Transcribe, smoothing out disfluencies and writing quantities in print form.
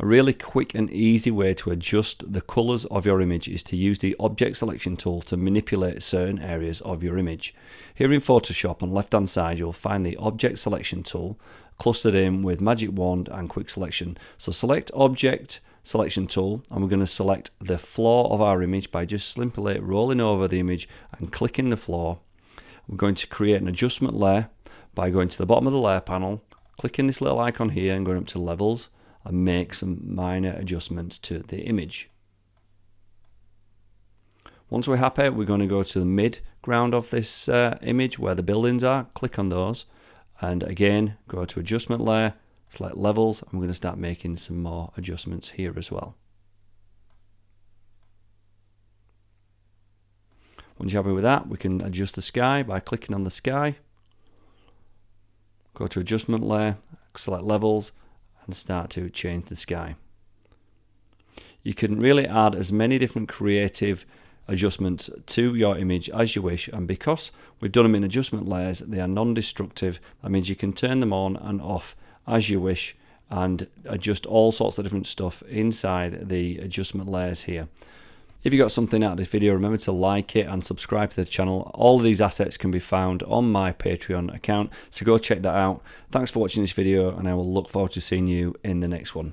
A really quick and easy way to adjust the colors of your image is to use the object selection tool to manipulate certain areas of your image. Here in Photoshop on the left hand side you'll find the object selection tool clustered in with magic wand and quick selection. So select object selection tool and we're going to select the floor of our image by just simply rolling over the image and clicking the floor. We're going to create an adjustment layer by going to the bottom of the layer panel, clicking this little icon here and going up to levels and make some minor adjustments to the image. Once we're happy, we're going to go to the mid ground of this image where the buildings are, click on those and again go to adjustment layer, select levels, and we're going to start making some more adjustments here as well. Once you're happy with that, we can adjust the sky by clicking on the sky, go to adjustment layer, select levels and start to change the sky. You can really add as many different creative adjustments to your image as you wish, and because we've done them in adjustment layers, they are non-destructive. That means you can turn them on and off as you wish and adjust all sorts of different stuff inside the adjustment layers here. If you got something out of this video, remember to like it and subscribe to the channel. All of these assets can be found on my Patreon account, so go check that out. Thanks for watching this video and I will look forward to seeing you in the next one.